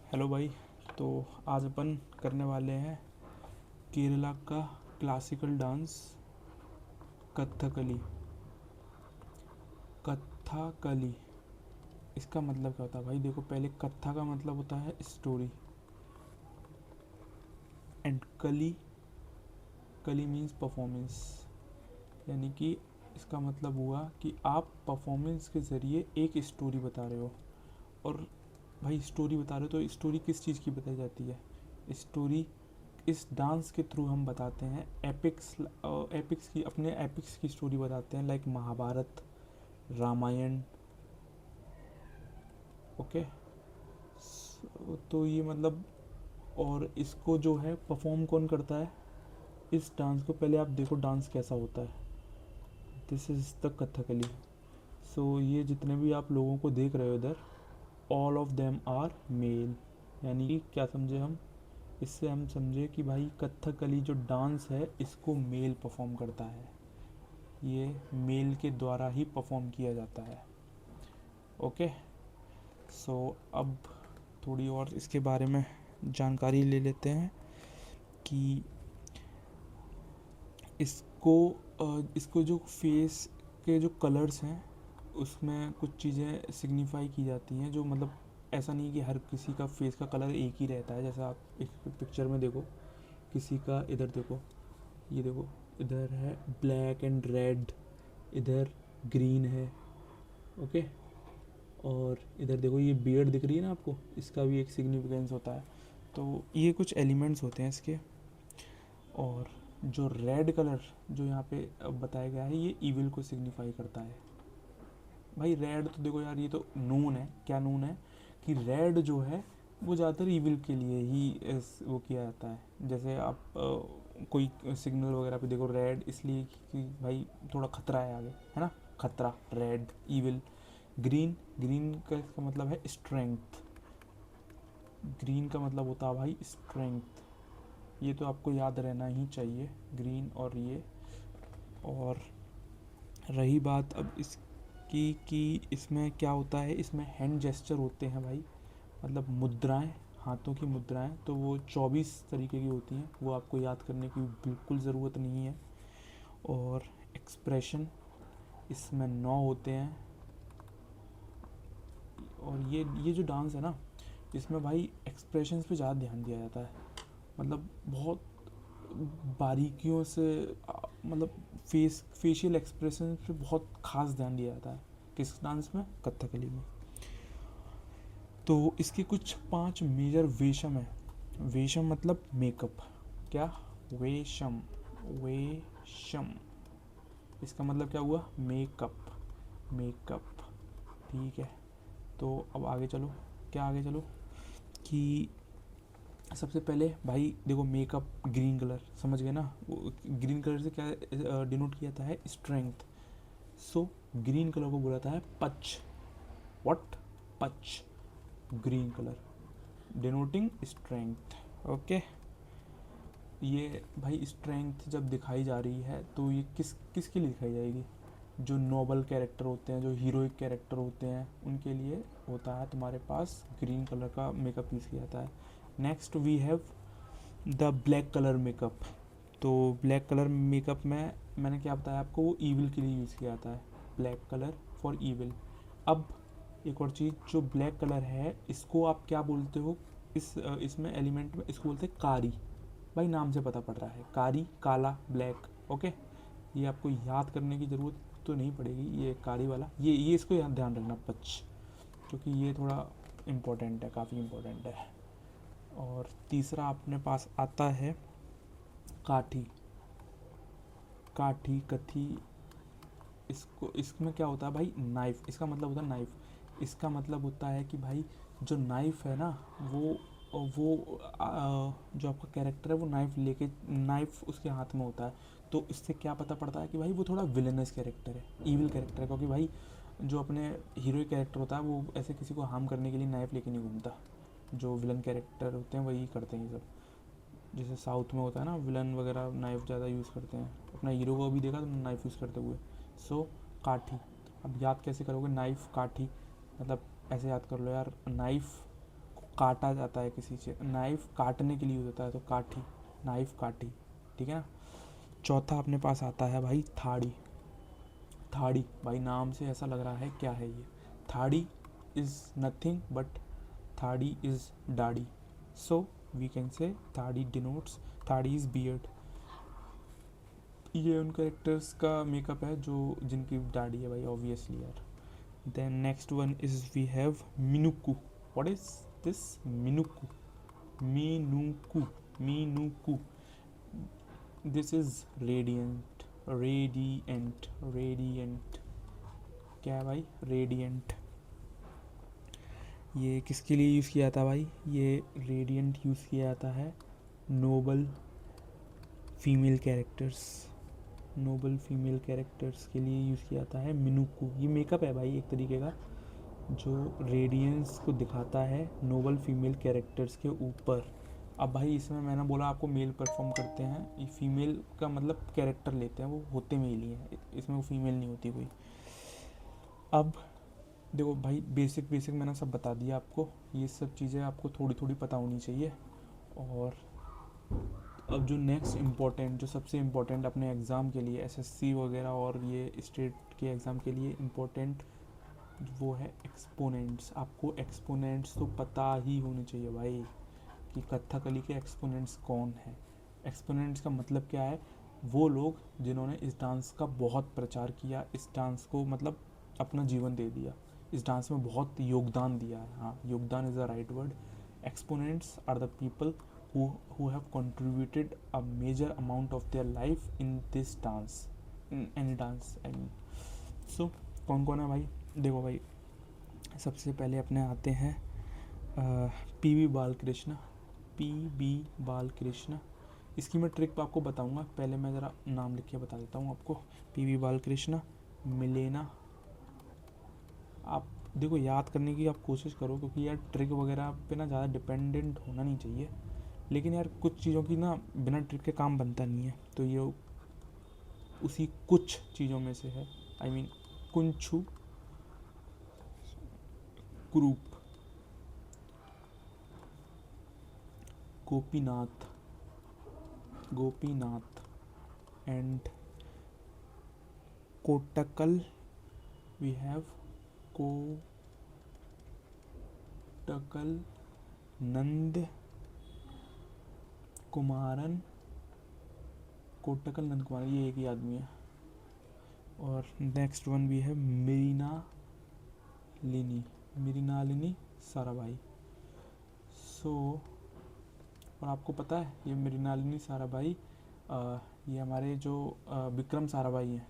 Hello भाई। तो आज अपन करने वाले हैं केरला का क्लासिकल डांस कथकली। कथकली इसका मतलब क्या होता है भाई? देखो, पहले कथा का मतलब होता है स्टोरी, एंड कली, कली मीन्स परफॉर्मेंस। यानी कि इसका मतलब हुआ कि आप परफॉर्मेंस के ज़रिए एक स्टोरी बता रहे हो। और भाई स्टोरी बता रहे हो तो स्टोरी किस चीज़ की बताई जाती है? स्टोरी इस डांस के थ्रू हम बताते हैं एपिक्स। एपिक्स की, अपने एपिक्स की स्टोरी बताते हैं, लाइक महाभारत, रामायण। ओके। तो ये मतलब, और इसको जो है परफॉर्म कौन करता है इस डांस को? पहले आप देखो डांस कैसा होता है। This is the Kathakali. So ये जितने भी आप लोगों को देख रहे हो इधर, all of them are male. यानी कि क्या समझे हम इससे? हम समझे कि भाई कथकली जो डांस है इसको मेल परफॉर्म करता है। ये मेल के द्वारा ही परफॉर्म किया जाता है। ओके। सो अब थोड़ी और इसके बारे में जानकारी ले लेते हैं कि इसको जो फेस के जो कलर्स हैं उसमें कुछ चीज़ें सिग्निफाई की जाती हैं, जो मतलब ऐसा नहीं कि हर किसी का फेस का कलर एक ही रहता है। जैसा आप एक पिक्चर में देखो, किसी का इधर देखो, ये देखो, इधर है ब्लैक एंड रेड, इधर ग्रीन है। ओके। और इधर देखो, ये बियर्ड दिख रही है ना आपको, इसका भी एक सिग्निफिकेंस होता है। तो ये कुछ एलिमेंट्स होते हैं इसके। और जो रेड कलर जो यहाँ पे बताया गया है, ये इविल को सिग्निफाई करता है। भाई रेड तो देखो यार, ये तो नून है। क्या नून है? कि रेड जो है वो ज़्यादातर इविल के लिए ही वो किया जाता है। जैसे आप कोई सिग्नल वगैरह पे देखो रेड, इसलिए कि भाई थोड़ा खतरा है आगे, है ना? खतरा, रेड, इविल। ग्रीन, ग्रीन का इसका मतलब है स्ट्रेंथ। ग्रीन का मतलब होता है भाई स्ट्रेंथ। ये तो आपको याद रहना ही चाहिए, ग्रीन और ये। और रही बात अब इसकी कि इसमें क्या होता है, इसमें हैंड जेस्चर होते हैं भाई, मतलब मुद्राएं, हाथों की मुद्राएं। तो वो 24 तरीके की होती हैं, वो आपको याद करने की बिल्कुल ज़रूरत नहीं है। और एक्सप्रेशन इसमें 9 होते हैं। और ये जो डांस है ना, इसमें भाई एक्सप्रेशंस पे ज़्यादा ध्यान दिया जाता है। मतलब बहुत बारीकियों से मतलब फेशियल एक्सप्रेशन पे बहुत खास ध्यान दिया जाता है। किस डांस में? कथकली में। तो इसके कुछ 5 मेजर वेशम है। वेशम मतलब मेकअप। क्या? वेशम, वेशम, इसका मतलब क्या हुआ? Makeup, makeup. ठीक है। तो अब आगे चलो। क्या आगे चलो कि सबसे पहले भाई देखो, मेकअप ग्रीन कलर, समझ गए ना? ग्रीन कलर से क्या डिनोट किया जाता है? स्ट्रेंथ। सो ग्रीन कलर को बोला जाता है पच। व्हाट? पच। Green colour denoting strength. Okay. ये भाई स्ट्रेंथ जब दिखाई जा रही है तो ये किसके लिए दिखाई जाएगी? जो नोबल कैरेक्टर होते हैं, जो हीरोइक कैरेक्टर होते हैं, उनके लिए होता है तुम्हारे पास ग्रीन कलर का मेकअप यूज़ किया जाता है। Next we have the black colour makeup. तो ब्लैक कलर मेकअप में मैंने क्या बताया आपको, वो ईविल के लिए यूज़ किया जाता है। Black colour for evil. अब एक और चीज़, जो ब्लैक कलर है इसको आप क्या बोलते हो? इसमें एलिमेंट में इसको बोलते हैं कारी। भाई नाम से पता पड़ रहा है, कारी, काला, ब्लैक। ओके। ये आपको याद करने की ज़रूरत तो नहीं पड़ेगी, ये कारी वाला, ये इसको यहाँ ध्यान रखना, पच, क्योंकि ये थोड़ा इम्पोर्टेंट है, काफ़ी इम्पोर्टेंट है। और तीसरा अपने पास आता है काठी। काठी, कथी, इसको, इसमें क्या होता है भाई? नाइफ। इसका मतलब होता है नाइफ। इसका मतलब होता है कि भाई जो नाइफ है ना, जो आपका कैरेक्टर है वो नाइफ लेके, नाइफ उसके हाथ में होता है। तो इससे क्या पता पड़ता है कि भाई वो थोड़ा विलेनस कैरेक्टर है, ईविल कैरेक्टर है। क्योंकि भाई जो अपने हीरोइक कैरेक्टर होता है वो ऐसे किसी को हार्म करने के लिए नाइफ लेके नहीं घूमता। जो विलन कैरेक्टर होते हैं वही करते हैं ये सब। जैसे साउथ में होता है ना, विलन वगैरह नाइफ ज़्यादा यूज़ करते हैं। अपना हीरो को भी देखा तुमने नाइफ यूज़ करते हुए। सो काठी। अब याद कैसे करोगे? नाइफ, काठी, मतलब ऐसे याद कर लो यार। नाइफ काटा जाता है किसी से, नाइफ काटने के लिए यूज होता है, तो काठी, नाइफ काटी, ठीक है ना। चौथा अपने पास आता है भाई थाड़ी। थाड़ी भाई नाम से ऐसा लग रहा है क्या है ये, thadi is nothing but thadi is dadhi, so we can say thadi denotes, thadi is beard. ये उन कैरेक्टर्स का मेकअप है जो जिनकी दाढ़ी है भाई, ऑब्वियसली यार। Then next one is we have Minukku. What is this? Minukku, Minukku, Minukku. This is radiant, radiant, radiant क्या है भाई? रेडिएंट। ये किसके लिए यूज़ किया था भाई? ये रेडिएंट यूज़ किया जाता है noble female characters, noble female characters के लिए यूज़ किया जाता है मिनुकू। ये मेकअप है भाई एक तरीके का जो रेडियंस को दिखाता है नोबल फीमेल कैरेक्टर्स के ऊपर। अब भाई इसमें मैंने बोला आपको मेल परफॉर्म करते हैं, ये फीमेल का मतलब कैरेक्टर लेते हैं, वो होते मेल ही हैं, इसमें वो फीमेल नहीं होती कोई। अब देखो भाई बेसिक बेसिक मैंने सब बता दिया आपको, ये सब चीज़ें आपको थोड़ी थोड़ी पता होनी चाहिए। और अब जो नेक्स्ट इम्पोर्टेंट, जो सबसे इम्पोर्टेंट अपने एग्ज़ाम के लिए, एसएससी वगैरह और ये स्टेट के एग्ज़ाम के लिए इम्पोर्टेंट, वो है एक्सपोनेंट्स। आपको एक्सपोनेंट्स तो पता ही होने चाहिए भाई कि कथकली के एक्सपोनेंट्स कौन है। एक्सपोनेंट्स का मतलब क्या है? वो लोग जिन्होंने इस डांस का बहुत प्रचार किया, इस डांस को मतलब अपना जीवन दे दिया, इस डांस में बहुत योगदान दिया है। हाँ, योगदान is the right word. Exponents are the people who have contributed a major amount of their life in this dance, in any dance I mean. So कौन कौन है भाई? देखो भाई सबसे पहले अपने आते हैं पीवी बालकृष्ण, पीवी बालकृष्ण। इसकी मैं ट्रिक आपको बताऊंगा, पहले मैं ज़रा नाम लिख के बता देता हूँ आपको। पीवी बालकृष्ण, मिलेना। आप देखो याद करने की आप कोशिश करो, क्योंकि यार ट्रिक वगैरह पे ना ज़्यादा डिपेंडेंट होना नहीं चाहिए, लेकिन यार कुछ चीज़ों की ना बिना ट्रिक के काम बनता नहीं है, तो ये उसी कुछ चीज़ों में से है। आई mean Kunchu, Kurup, Gopinath, Gopinath and Kottakkal. We have Kottakkal, Nandakumaran, Kottakkal Nandakumaran, ये एक ही आदमी है। और नेक्स्ट वन भी है मृणालिनी, मृणालिनी साराभाई। सो और आपको पता है ये मृणालिनी साराभाई, ये हमारे जो विक्रम साराभाई हैं,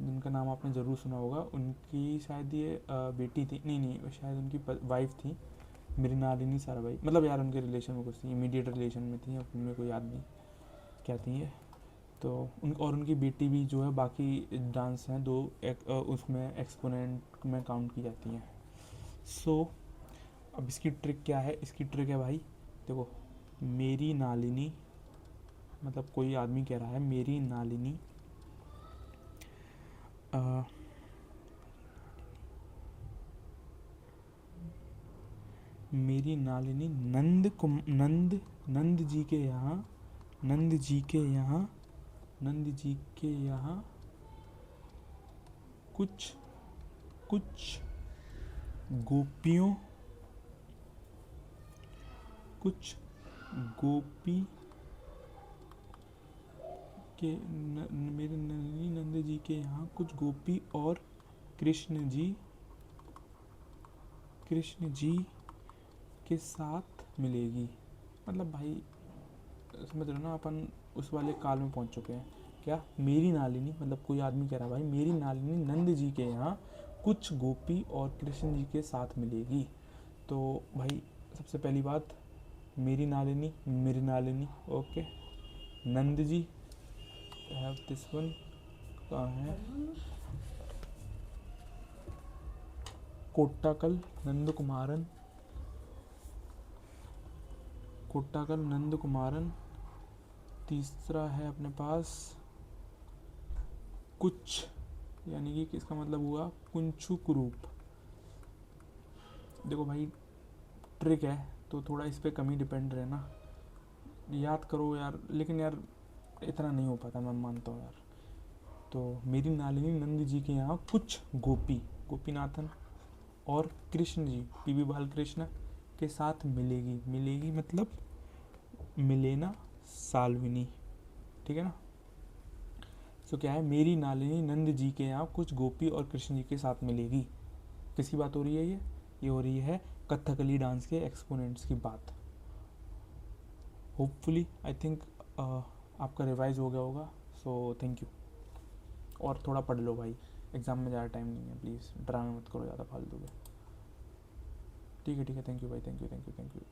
जिनका नाम आपने ज़रूर सुना होगा, उनकी शायद ये बेटी थी, नहीं शायद उनकी वाइफ थी मृणालिनी साराभाई। मतलब यार उनके रिलेशन में कुछ थी, इमीडिएट रिलेशन में थी, अब उनमें कोई याद नहीं क्या थी ये। तो और उनकी बेटी भी जो है, बाकी डांस हैं दो उसमें एक्सपोनेंट में काउंट की जाती हैं। सो अब इसकी ट्रिक क्या है? इसकी ट्रिक है भाई देखो, मेरी नालिनी, मतलब कोई आदमी कह रहा है मेरी नालिनी मेरी नालिनी नंद जी के यहाँ, नंद जी के यहाँ कुछ गोपियों, कुछ गोपी के मेरे नंद जी के यहाँ कुछ गोपी और कृष्ण जी के साथ मिलेगी। मतलब भाई समझ रहे हो ना, अपन उस वाले काल में पहुंच चुके हैं। क्या मेरी नालिनी, मतलब कोई आदमी कह रहा है भाई मेरी नालिनी नंद जी के यहाँ कुछ गोपी और कृष्ण जी के साथ मिलेगी। तो भाई सबसे पहली बात, मेरी नालिनी, मेरी Nalini, okay. Nand ji, have this one, कहाँ है? कोट्टाकल नंद कुमारन, कोट्टाकल नंद कुमारन। तीसरा है अपने पास कुछ, यानी कि किसका मतलब हुआ कुंछु कुरूप। देखो भाई ट्रिक है, तो थोड़ा इस पे कम ही डिपेंड रहना, याद करो यार, लेकिन यार इतना नहीं हो पाता, मैं मानता हूँ यार। तो मेरी नालिनी नंद जी के यहाँ कुछ गोपीनाथन और कृष्ण जी, पीबी बालकृष्ण के साथ मिलेगी। मिलेगी मतलब मिलेना साल्विनी, ठीक है ना। सो क्या है, मेरी नालिनी नंद जी के यहाँ कुछ गोपी और कृष्ण जी के साथ मिलेगी। किसकी बात हो रही है ये हो रही है कथकली डांस के एक्सपोनेंट्स की बात। होपफुली आई थिंक आपका रिवाइज हो गया होगा। So thank you. और थोड़ा पढ़ लो भाई, एग्ज़ाम में ज़्यादा टाइम नहीं है, प्लीज़ ड्रामे मत करो ज़्यादा फालतू के। ठीक है, थैंक यू भाई, थैंक यू।